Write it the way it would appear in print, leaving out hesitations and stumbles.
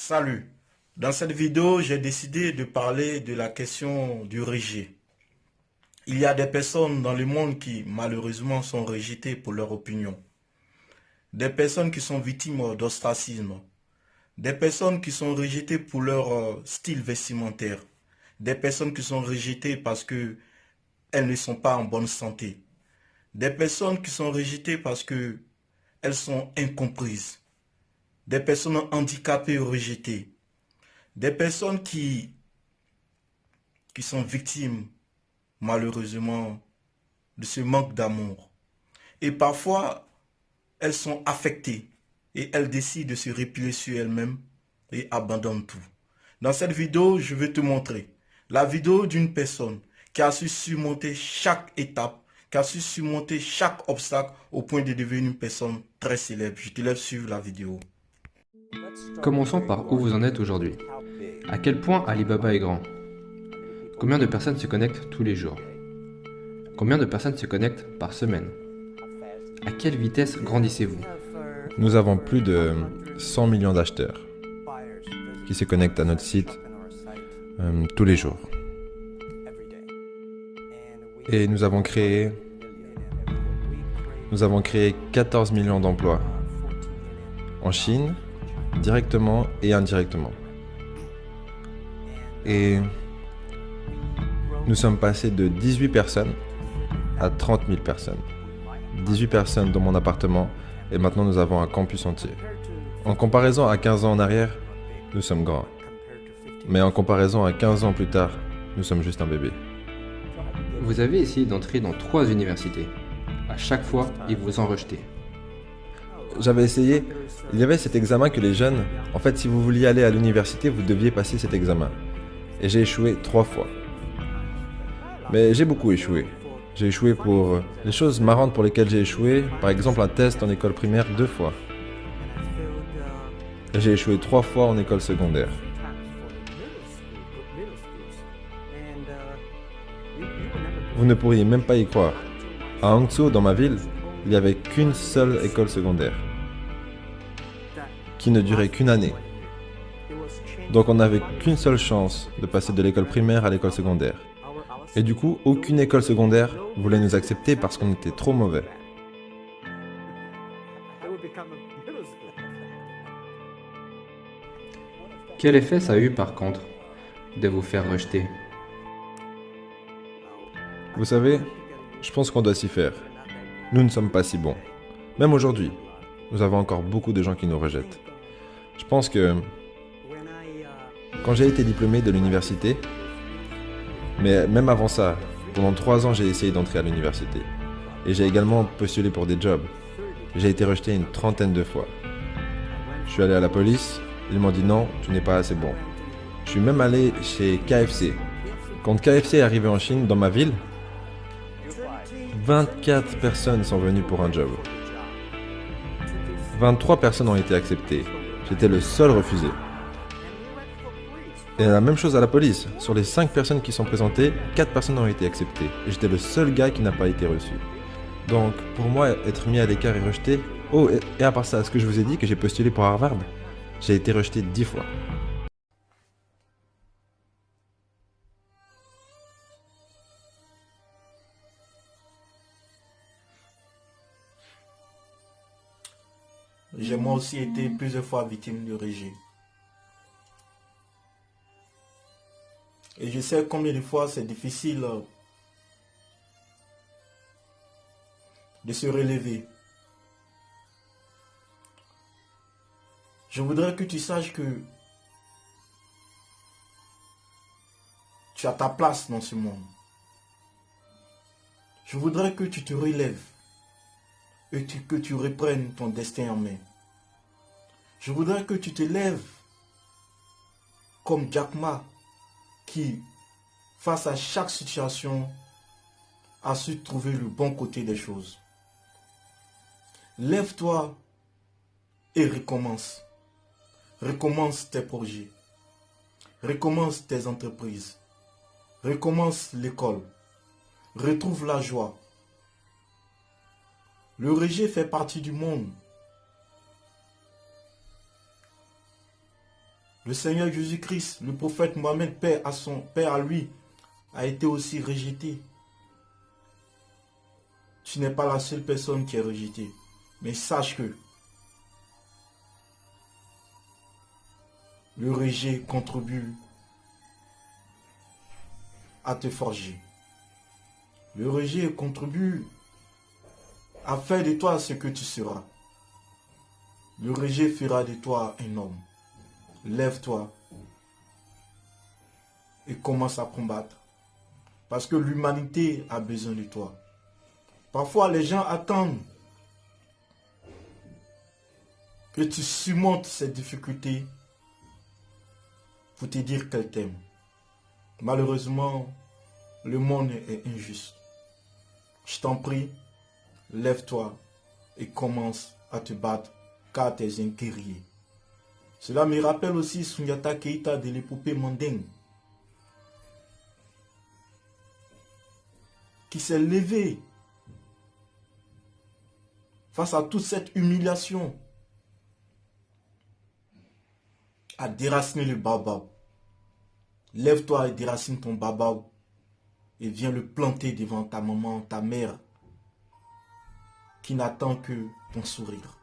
Salut. Dans cette vidéo, j'ai décidé de parler de la question du rejet. Il y a des personnes dans le monde qui, malheureusement, sont rejetées pour leur opinion. Des personnes qui sont victimes d'ostracisme. Des personnes qui sont rejetées pour leur style vestimentaire. Des personnes qui sont rejetées parce que elles ne sont pas en bonne santé. Des personnes qui sont rejetées parce que elles sont incomprises. Des personnes handicapées ou rejetées. Des personnes qui sont victimes, malheureusement, de ce manque d'amour. Et parfois, elles sont affectées et elles décident de se replier sur elles-mêmes et abandonnent tout. Dans cette vidéo, je vais te montrer la vidéo d'une personne qui a su surmonter chaque étape, qui a su surmonter chaque obstacle au point de devenir une personne très célèbre. Je te laisse suivre la vidéo. Commençons par où vous en êtes aujourd'hui. À quel point Alibaba est grand? Combien de personnes se connectent tous les jours? Combien de personnes se connectent par semaine? À quelle vitesse grandissez-vous? Nous avons plus de 100 millions d'acheteurs qui se connectent à notre site tous les jours. Et nous avons créé 14 millions d'emplois en Chine, directement et indirectement. Et nous sommes passés de 18 personnes à 30 000 personnes. 18 personnes dans mon appartement et maintenant nous avons un campus entier. En comparaison à 15 ans en arrière, nous sommes grands. Mais en comparaison à 15 ans plus tard, nous sommes juste un bébé. Vous avez essayé d'entrer dans 3 universités. À chaque fois, ils vous ont rejeté. J'avais essayé, il y avait cet examen que les jeunes, en fait si vous vouliez aller à l'université, vous deviez passer cet examen. Et j'ai échoué 3 fois. Mais j'ai beaucoup échoué. J'ai échoué pour les choses marrantes pour lesquelles j'ai échoué, par exemple un test en école primaire 2 fois. Et j'ai échoué 3 fois en école secondaire. Vous ne pourriez même pas y croire. À Hangzhou, dans ma ville, il n'y avait qu'une seule école secondaire, qui ne durait qu'une année. Donc on n'avait qu'une seule chance de passer de l'école primaire à l'école secondaire. Et du coup, aucune école secondaire voulait nous accepter parce qu'on était trop mauvais. Quel effet ça a eu par contre de vous faire rejeter? Vous savez, je pense qu'on doit s'y faire. Nous ne sommes pas si bons. Même aujourd'hui, nous avons encore beaucoup de gens qui nous rejettent. Je pense que quand j'ai été diplômé de l'université, mais même avant ça, pendant 3 ans j'ai essayé d'entrer à l'université. Et j'ai également postulé pour des jobs. J'ai été rejeté une trentaine de fois. Je suis allé à la police, ils m'ont dit non, tu n'es pas assez bon. Je suis même allé chez KFC. Quand KFC est arrivé en Chine, dans ma ville, 24 personnes sont venues pour un job. 23 personnes ont été acceptées. J'étais le seul refusé. Et la même chose à la police. Sur les 5 personnes qui sont présentées, 4 personnes ont été acceptées. Et j'étais le seul gars qui n'a pas été reçu. Donc, pour moi, être mis à l'écart et rejeté... Oh, et à part ça, est-ce que je vous ai dit que j'ai postulé pour Harvard? J'ai été rejeté 10 fois. J'ai moi aussi été plusieurs fois victime de rejet. Et je sais combien de fois c'est difficile de se relever. Je voudrais que tu saches que tu as ta place dans ce monde. Je voudrais que tu te relèves et que tu reprennes ton destin en main. Je voudrais que tu te lèves comme Jack Ma qui, face à chaque situation, a su trouver le bon côté des choses. Lève-toi et recommence. Recommence tes projets. Recommence tes entreprises. Recommence l'école. Retrouve la joie. Le rejet fait partie du monde. Le Seigneur Jésus-Christ, le prophète Mohammed, paix à lui, a été aussi rejeté. Tu n'es pas la seule personne qui est rejetée. Mais sache que le rejet contribue à te forger. Le rejet contribue à faire de toi ce que tu seras. Le rejet fera de toi un homme. Lève-toi et commence à combattre. Parce que l'humanité a besoin de toi. Parfois, les gens attendent que tu surmontes ces difficultés pour te dire qu'elle t'aime. Malheureusement, le monde est injuste. Je t'en prie, lève-toi et commence à te battre car tu es un guerrier. Cela me rappelle aussi Sundiata Keita de l'épopée Mandingue, qui s'est levé face à toute cette humiliation, à déraciner le baobab. Lève-toi et déracine ton baobab et viens le planter devant ta maman, ta mère, qui n'attend que ton sourire.